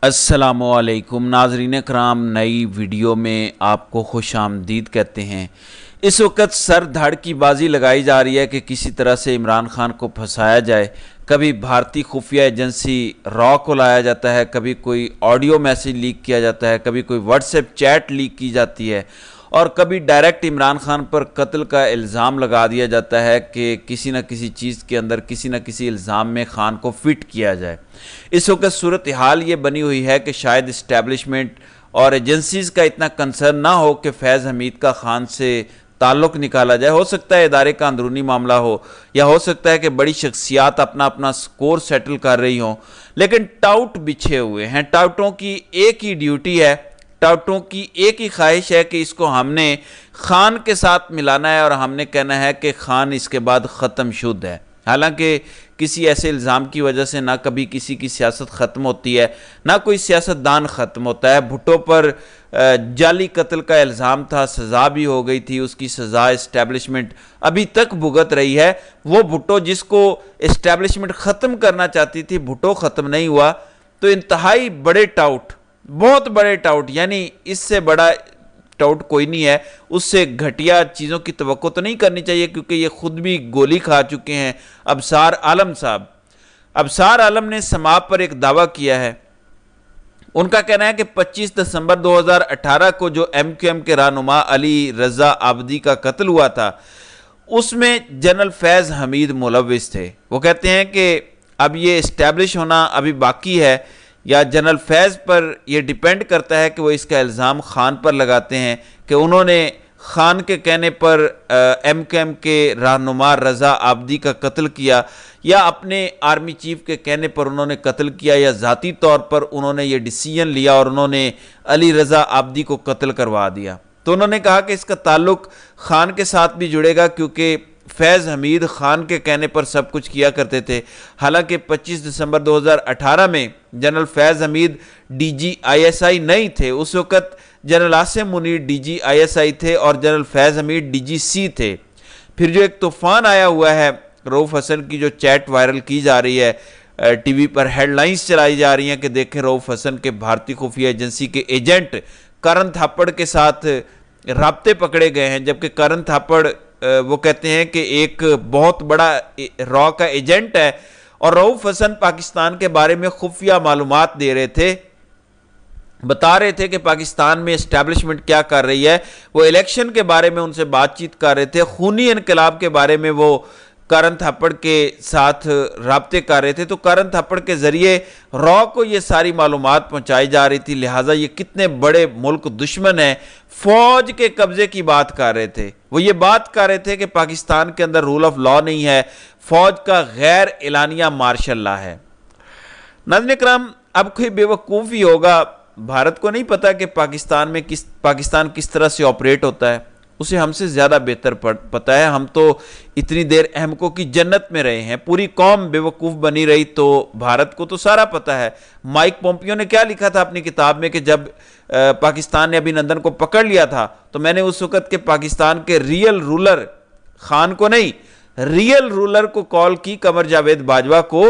السلام علیکم ناظرین کرام، نئی ویڈیو میں آپ کو خوش آمدید کہتے ہیں۔ اس وقت سر دھڑ کی بازی لگائی جا رہی ہے کہ کسی طرح سے عمران خان کو پھنسایا جائے۔ کبھی بھارتی خفیہ ایجنسی را کو لایا جاتا ہے، کبھی کوئی آڈیو میسیج لیک کیا جاتا ہے، کبھی کوئی واٹس ایپ چیٹ لیک کی جاتی ہے، اور کبھی ڈائریکٹ عمران خان پر قتل کا الزام لگا دیا جاتا ہے کہ کسی نہ کسی چیز کے اندر کسی نہ کسی الزام میں خان کو فٹ کیا جائے۔ اس وقت صورتحال یہ بنی ہوئی ہے کہ شاید اسٹیبلشمنٹ اور ایجنسیز کا اتنا کنسرن نہ ہو کہ فیض حمید کا خان سے تعلق نکالا جائے۔ ہو سکتا ہے ادارے کا اندرونی معاملہ ہو، یا ہو سکتا ہے کہ بڑی شخصیات اپنا سکور سیٹل کر رہی ہوں، لیکن ٹاؤٹ بچھے ہوئے ہیں۔ ٹاؤٹوں کی ایک ہی ڈیوٹی ہے، ٹاؤٹوں کی ایک ہی خواہش ہے کہ اس کو ہم نے خان کے ساتھ ملانا ہے، اور ہم نے کہنا ہے کہ خان اس کے بعد ختم شد ہے۔ حالانکہ کسی ایسے الزام کی وجہ سے نہ کبھی کسی کی سیاست ختم ہوتی ہے، نہ کوئی سیاستدان ختم ہوتا ہے۔ بھٹو پر جعلی قتل کا الزام تھا، سزا بھی ہو گئی تھی، اس کی سزا اسٹیبلشمنٹ ابھی تک بھگت رہی ہے۔ وہ بھٹو جس کو اسٹیبلشمنٹ ختم کرنا چاہتی تھی، بھٹو ختم نہیں ہوا، تو انتہائی بڑے ٹاؤٹ، بہت بڑے ٹاؤٹ، یعنی اس سے بڑا ٹاؤٹ کوئی نہیں ہے۔ اس سے گھٹیا چیزوں کی توقع تو نہیں کرنی چاہیے، کیونکہ یہ خود بھی گولی کھا چکے ہیں۔ ابصار عالم صاحب، ابصار عالم نے سماپ پر ایک دعویٰ کیا ہے۔ ان کا کہنا ہے کہ 25 دسمبر 2018 کو جو ایم کیو ایم کے رہنما علی رضا عابدی کا قتل ہوا تھا، اس میں جنرل فیض حمید ملوث تھے۔ وہ کہتے ہیں کہ اب یہ اسٹیبلش ہونا ابھی باقی ہے، یا جنرل فیض پر یہ ڈیپینڈ کرتا ہے کہ وہ اس کا الزام خان پر لگاتے ہیں کہ انہوں نے خان کے کہنے پر ایم کیو ایم کے رہنما رضا عابدی کا قتل کیا، یا اپنے آرمی چیف کے کہنے پر انہوں نے قتل کیا، یا ذاتی طور پر انہوں نے یہ ڈیسیژن لیا اور انہوں نے علی رضا عابدی کو قتل کروا دیا۔ تو انہوں نے کہا کہ اس کا تعلق خان کے ساتھ بھی جڑے گا، کیونکہ فیض حمید خان کے کہنے پر سب کچھ کیا کرتے تھے۔ حالانکہ 25 دسمبر 2018 میں general Faiz Hamid D G I S I نہیں تھے، اس وقت general Asim Munir D G I S I تھے اور جنرل فیض حمید ڈی جی سی تھے۔ پھر جو ایک طوفان آیا ہوا ہے، رؤف حسن کی جو چیٹ وائرل کی جا رہی ہے، ٹی وی پر ہیڈ لائنز چلائی جا رہی ہیں کہ دیکھیں رؤف حسن کے بھارتی خفیہ ایجنسی کے ایجنٹ کرن تھاپڑ کے ساتھ رابطے پکڑے گئے ہیں، جبکہ کرن تھاپڑ وہ کہتے ہیں کہ ایک بہت بڑا را کا ایجنٹ ہے، اور رؤف حسن پاکستان کے بارے میں خفیہ معلومات دے رہے تھے، بتا رہے تھے کہ پاکستان میں اسٹیبلشمنٹ کیا کر رہی ہے۔ وہ الیکشن کے بارے میں ان سے بات چیت کر رہے تھے، خونی انقلاب کے بارے میں وہ کرن تھاپڑ کے ساتھ رابطے کر رہے تھے، تو کرن تھاپڑ کے ذریعے را کو یہ ساری معلومات پہنچائی جا رہی تھی۔ لہٰذا یہ کتنے بڑے ملک دشمن ہیں، فوج کے قبضے کی بات کر رہے تھے۔ وہ یہ بات کر رہے تھے کہ پاکستان کے اندر رول آف لا نہیں ہے، فوج کا غیر اعلانیہ مارشل لا ہے۔ ناظرین اکرام، اب کوئی بے وقوف ہی ہوگا، بھارت کو نہیں پتا کہ پاکستان کس طرح سے آپریٹ ہوتا ہے، اسے ہم سے زیادہ بہتر پتا ہے۔ ہم تو اتنی دیر احمقوں کی جنت میں رہے ہیں، پوری قوم بے وقوف بنی رہی، تو بھارت کو تو سارا پتا ہے۔ مائک پومپیو نے کیا لکھا تھا اپنی کتاب میں کہ جب پاکستان نے ابھینندن کو پکڑ لیا تھا، تو میں نے اس وقت کے پاکستان کے ریئل رولر، خان کو نہیں، ریئل رولر کو کال کی، قمر جاوید باجوہ کو،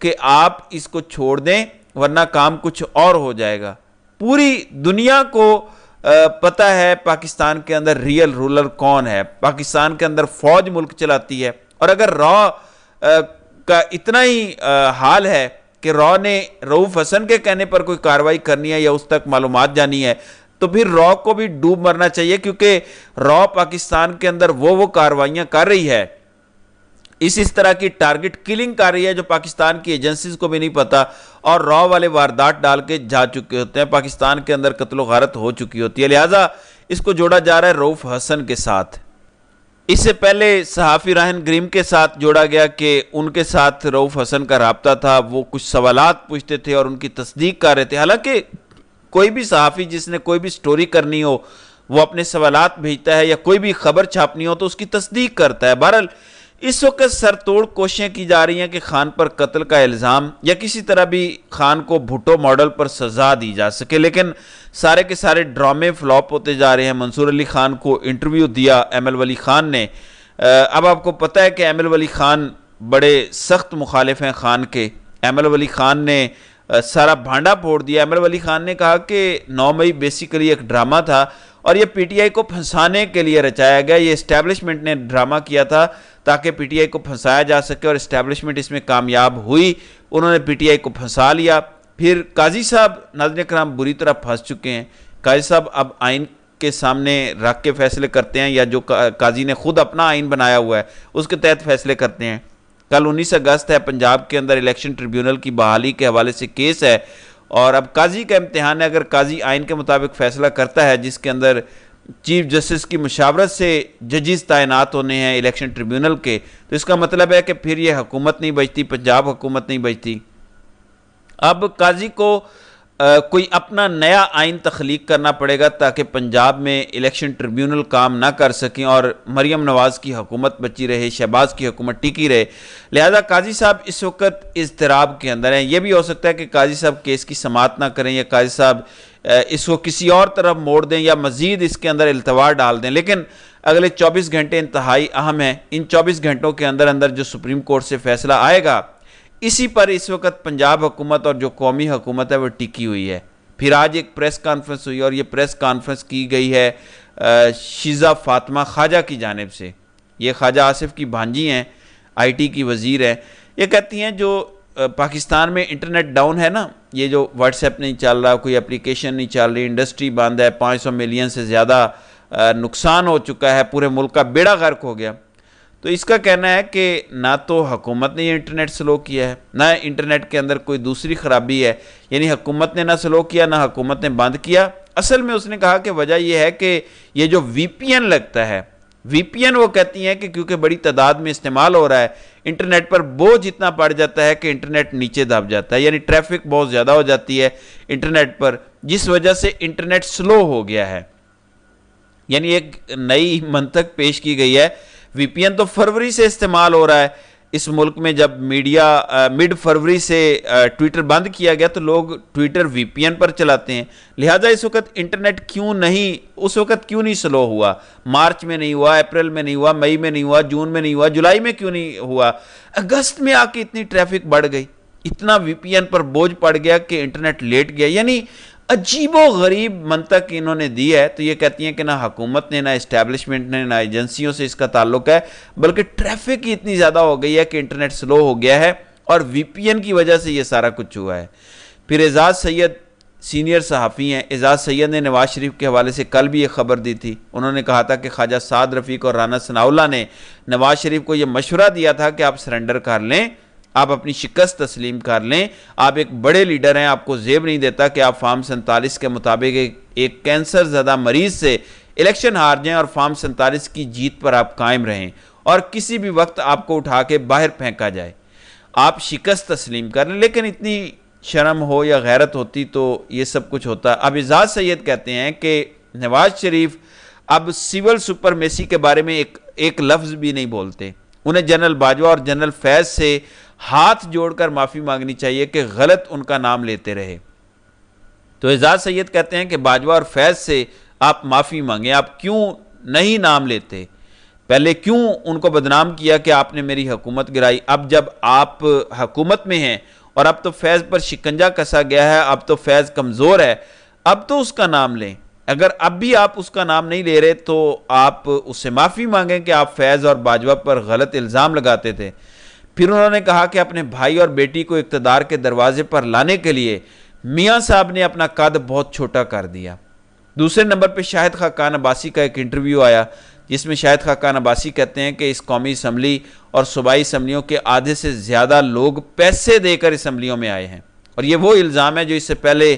کہ آپ اس کو چھوڑ دیں ورنہ کام کچھ اور ہو جائے گا۔ پوری دنیا کو پتہ ہے پاکستان کے اندر ریئل رولر کون ہے، پاکستان کے اندر فوج ملک چلاتی ہے، اور اگر را کا اتنا ہی حال ہے کہ را نے رؤف حسن کے کہنے پر کوئی کارروائی کرنی ہے یا اس تک معلومات جانی ہے، تو پھر را کو بھی ڈوب مرنا چاہیے، کیونکہ را پاکستان کے اندر وہ کارروائیاں کر رہی ہے، اس طرح کی ٹارگٹ کلنگ کر رہی ہے جو پاکستان کی ایجنسیز کو بھی نہیں پتا، اور را والے واردات ڈال کے جا چکے ہوتے ہیں، پاکستان کے اندر قتل و غارت ہو چکی ہوتی ہے۔ لہٰذا اس کو جوڑا جا رہا ہے رؤف حسن کے ساتھ۔ اس سے پہلے صحافی راہن گریم کے ساتھ جوڑا گیا کہ ان کے ساتھ رؤف حسن کا رابطہ تھا، وہ کچھ سوالات پوچھتے تھے اور ان کی تصدیق کر رہے تھے۔ حالانکہ کوئی بھی صحافی جس نے کوئی بھی سٹوری کرنی ہو، وہ اپنے سوالات بھیجتا ہے، یا کوئی بھی خبر چھاپنی ہو تو اس کی تصدیق کرتا ہے۔ بہرحال اس وقت سر توڑ کوششیں کی جا رہی ہیں کہ خان پر قتل کا الزام یا کسی طرح بھی خان کو بھٹو ماڈل پر سزا دی جا سکے، لیکن سارے کے سارے ڈرامے فلاپ ہوتے جا رہے ہیں۔ منصور علی خان کو انٹرویو دیا ایمل ولی خان نے۔ اب آپ کو پتہ ہے کہ ایمل ولی خان بڑے سخت مخالف ہیں خان کے۔ ایمل ولی خان نے سارا بھانڈا پھوڑ دیا۔ احمد ولی خان نے کہا کہ 9 مئی بیسیکلی ایک ڈرامہ تھا اور یہ پی ٹی آئی کو پھنسانے کے لیے رچایا گیا، یہ اسٹیبلشمنٹ نے ڈرامہ کیا تھا تاکہ پی ٹی آئی کو پھنسایا جا سکے، اور اسٹیبلشمنٹ اس میں کامیاب ہوئی، انہوں نے پی ٹی آئی کو پھنسا لیا۔ پھر قاضی صاحب ناظرین کرام بری طرح پھنس چکے ہیں۔ قاضی صاحب اب آئین کے سامنے رکھ کے فیصلے کرتے ہیں، یا جو قاضی نے خود اپنا آئین بنایا ہوا ہے اس کے تحت فیصلے کرتے ہیں۔ کل 19 اگست ہے، پنجاب کے اندر الیکشن ٹریبیونل کی بحالی کے حوالے سے کیس ہے، اور اب قاضی کا امتحان ہے۔ اگر قاضی آئین کے مطابق فیصلہ کرتا ہے جس کے اندر چیف جسٹس کی مشاورت سے ججز تعینات ہونے ہیں الیکشن ٹریبیونل کے، تو اس کا مطلب ہے کہ پھر یہ حکومت نہیں بچتی، پنجاب حکومت نہیں بچتی۔ اب قاضی کو کوئی اپنا نیا آئین تخلیق کرنا پڑے گا تاکہ پنجاب میں الیکشن ٹریبیونل کام نہ کر سکیں اور مریم نواز کی حکومت بچی رہے، شہباز کی حکومت ٹکی رہے۔ لہذا قاضی صاحب اس وقت اضطراب کے اندر ہیں۔ یہ بھی ہو سکتا ہے کہ قاضی صاحب کیس کی سماعت نہ کریں، یا قاضی صاحب اس کو کسی اور طرف موڑ دیں، یا مزید اس کے اندر التوا ڈال دیں۔ لیکن اگلے 24 گھنٹے انتہائی اہم ہیں۔ ان 24 گھنٹوں کے اندر اندر جو سپریم کورٹ سے فیصلہ آئے گا، اسی پر اس وقت پنجاب حکومت اور جو قومی حکومت ہے وہ ٹکی ہوئی ہے۔ پھر آج ایک پریس کانفرنس ہوئی، اور یہ پریس کانفرنس کی گئی ہے شیزہ فاطمہ خواجہ کی جانب سے۔ یہ خواجہ آصف کی بھانجی ہیں، آئی ٹی کی وزیر ہیں۔ یہ کہتی ہیں جو پاکستان میں انٹرنیٹ ڈاؤن ہے نا، یہ جو واٹس ایپ نہیں چل رہا، کوئی اپلیکیشن نہیں چل رہی، انڈسٹری بند ہے، 500 ملین سے زیادہ نقصان ہو چکا ہے، پورے ملک کا بیڑا غرق ہو گیا۔ تو اس کا کہنا ہے کہ نہ تو حکومت نے یہ انٹرنیٹ سلو کیا ہے، نہ انٹرنیٹ کے اندر کوئی دوسری خرابی ہے، یعنی حکومت نے نہ سلو کیا نہ حکومت نے بند کیا۔ اصل میں اس نے کہا کہ وجہ یہ ہے کہ یہ جو وی پی این لگتا ہے، وی پی این وہ کہتی ہیں کہ کیونکہ بڑی تعداد میں استعمال ہو رہا ہے، انٹرنیٹ پر بوجھ اتنا پڑ جاتا ہے کہ انٹرنیٹ نیچے دب جاتا ہے، یعنی ٹریفک بہت زیادہ ہو جاتی ہے انٹرنیٹ پر، جس وجہ سے انٹرنیٹ سلو ہو گیا ہے۔ یعنی ایک نئی منطق پیش کی گئی ہے۔ وی پی این تو فروری سے استعمال ہو رہا ہے اس ملک میں، جب مڈ فروری سے ٹویٹر بند کیا گیا تو لوگ ٹویٹر وی پی این پر چلاتے ہیں، لہٰذا اس وقت انٹرنیٹ اس وقت کیوں نہیں سلو ہوا؟ مارچ میں نہیں ہوا، اپریل میں نہیں ہوا، مئی میں نہیں ہوا، جون میں نہیں ہوا، جولائی میں کیوں نہیں ہوا؟ اگست میں آ کے اتنی ٹریفک بڑھ گئی، اتنا وی پی این پر بوجھ پڑ گیا کہ انٹرنیٹ لیٹ گیا۔ یعنی عجیب و غریب منطق انہوں نے دی ہے۔ تو یہ کہتی ہیں کہ نہ حکومت نے، نہ اسٹیبلشمنٹ نے، نہ ایجنسیوں سے اس کا تعلق ہے، بلکہ ٹریفک ہی اتنی زیادہ ہو گئی ہے کہ انٹرنیٹ سلو ہو گیا ہے، اور وی پی این کی وجہ سے یہ سارا کچھ ہوا ہے۔ پھر اعزاز سید سینئر صحافی ہیں، اعزاز سید نے نواز شریف کے حوالے سے کل بھی ایک خبر دی تھی۔ انہوں نے کہا تھا کہ خواجہ سعد رفیق اور رانا ثناءاللہ نے نواز شریف کو یہ مشورہ دیا تھا کہ آپ سرنڈر کر لیں، آپ اپنی شکست تسلیم کر لیں، آپ ایک بڑے لیڈر ہیں، آپ کو زیب نہیں دیتا کہ آپ فارم 47 کے مطابق ایک کینسر زدہ مریض سے الیکشن ہار جائیں اور فارم 47 کی جیت پر آپ قائم رہیں، اور کسی بھی وقت آپ کو اٹھا کے باہر پھینکا جائے، آپ شکست تسلیم کر لیں۔ لیکن اتنی شرم ہو یا غیرت ہوتی تو یہ سب کچھ ہوتا۔ اب اعزاز سید کہتے ہیں کہ نواز شریف اب سول سپرمیسی کے بارے میں ایک لفظ بھی نہیں بولتے، انہیں جنرل باجوہ اور جنرل فیض سے ہاتھ جوڑ کر معافی مانگنی چاہیے کہ غلط ان کا نام لیتے رہے۔ تو اعزاز سید کہتے ہیں کہ باجوہ اور فیض سے آپ معافی مانگیں، آپ کیوں نہیں نام لیتے؟ پہلے کیوں ان کو بدنام کیا کہ آپ نے میری حکومت گرائی؟ اب جب آپ حکومت میں ہیں اور اب تو فیض پر شکنجہ کسا گیا ہے، اب تو فیض کمزور ہے، اب تو اس کا نام لیں۔ اگر اب بھی آپ اس کا نام نہیں لے رہے تو آپ اس سے معافی مانگیں کہ آپ فیض اور باجوہ پر غلط الزام لگاتے تھے۔ پھر انہوں نے کہا کہ اپنے بھائی اور بیٹی کو اقتدار کے دروازے پر لانے کے لیے میاں صاحب نے اپنا قد بہت چھوٹا کر دیا۔ دوسرے نمبر پہ شاہد خاقان عباسی کا ایک انٹرویو آیا جس میں شاہد خاقان عباسی کہتے ہیں کہ اس قومی اسمبلی اور صوبائی اسمبلیوں کے آدھے سے زیادہ لوگ پیسے دے کر اسمبلیوں میں آئے ہیں، اور یہ وہ الزام ہے جو اس سے پہلے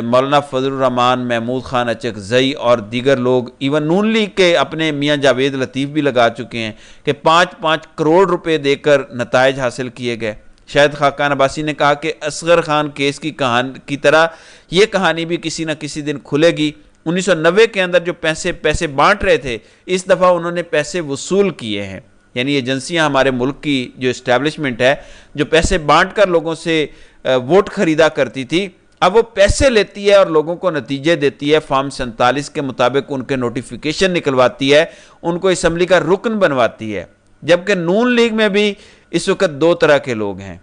مولانا فضل الرحمان، محمود خان اچکزئی اور دیگر لوگ، ایون نون لیگ کے اپنے میاں جاوید لطیف بھی لگا چکے ہیں کہ 5-5 کروڑ روپے دے کر نتائج حاصل کیے گئے۔ شاہد خاقان عباسی نے کہا کہ اصغر خان کیس کی طرح یہ کہانی بھی کسی نہ کسی دن کھلے گی۔ 1990 کے اندر جو پیسے بانٹ رہے تھے، اس دفعہ انہوں نے پیسے وصول کیے ہیں، یعنی ایجنسیاں ہمارے ملک کی جو اسٹیبلشمنٹ ہے جو پیسے بانٹ کر لوگوں سے ووٹ خریدا کرتی تھی، اب وہ پیسے لیتی ہے اور لوگوں کو نتیجے دیتی ہے، فارم 47 کے مطابق ان کے نوٹیفیکیشن نکلواتی ہے، ان کو اسمبلی کا رکن بنواتی ہے۔ جبکہ نون لیگ میں بھی اس وقت 2 طرح کے لوگ ہیں،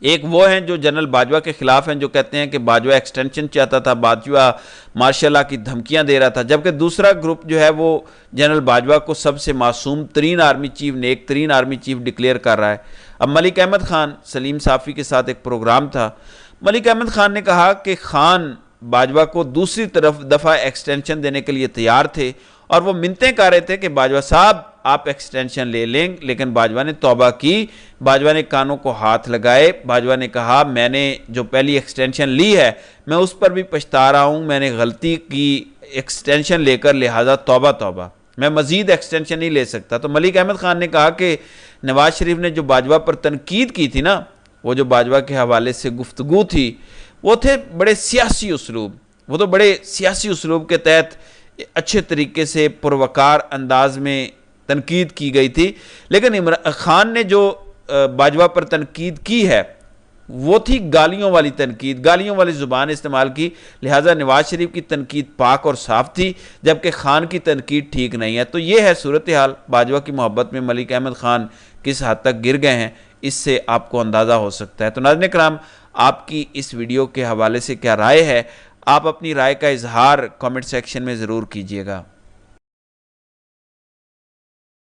ایک وہ ہیں جو جنرل باجوہ کے خلاف ہیں، جو کہتے ہیں کہ باجوہ ایکسٹینشن چاہتا تھا، باجوہ مارشل لا کی دھمکیاں دے رہا تھا، جبکہ دوسرا گروپ جو ہے وہ جنرل باجوہ کو سب سے معصوم ترین آرمی چیف، نیک ترین آرمی چیف ڈکلیئر کر رہا ہے۔ اب ملک احمد خان، سلیم صافی کے ساتھ ایک پروگرام تھا، ملک احمد خان نے کہا کہ خان باجوہ کو دوسری طرف دفعہ ایکسٹینشن دینے کے لیے تیار تھے، اور وہ منتیں کر رہے تھے کہ باجوہ صاحب آپ ایکسٹینشن لے لیں، لیکن باجوہ نے توبہ کی، باجوہ نے کانوں کو ہاتھ لگائے، باجوہ نے کہا میں نے جو پہلی ایکسٹینشن لی ہے میں اس پر بھی پچھتا رہا ہوں، میں نے غلطی کی ایکسٹینشن لے کر، لہٰذا توبہ توبہ، میں مزید ایکسٹینشن نہیں لے سکتا۔ تو ملک احمد خان نے کہا کہ نواز شریف نے جو باجوہ پر تنقید کی تھی نا، وہ جو باجوہ کے حوالے سے گفتگو تھی، وہ تھے بڑے سیاسی اسلوب، وہ تو بڑے سیاسی اسلوب کے تحت اچھے طریقے سے پروکار انداز میں تنقید کی گئی تھی، لیکن عمران خان نے جو باجوہ پر تنقید کی ہے وہ تھی گالیوں والی تنقید، گالیوں والی زبان استعمال کی، لہٰذا نواز شریف کی تنقید پاک اور صاف تھی، جبکہ خان کی تنقید ٹھیک نہیں ہے۔ تو یہ ہے صورتحال، باجوہ کی محبت میں ملک احمد خان کس حد تک گر گئے ہیں، اس سے آپ کو اندازہ ہو سکتا ہے۔ تو ناظرین کرام، آپ کی اس ویڈیو کے حوالے سے کیا رائے ہے؟ آپ اپنی رائے کا اظہار کامنٹ سیکشن میں ضرور کیجیے گا۔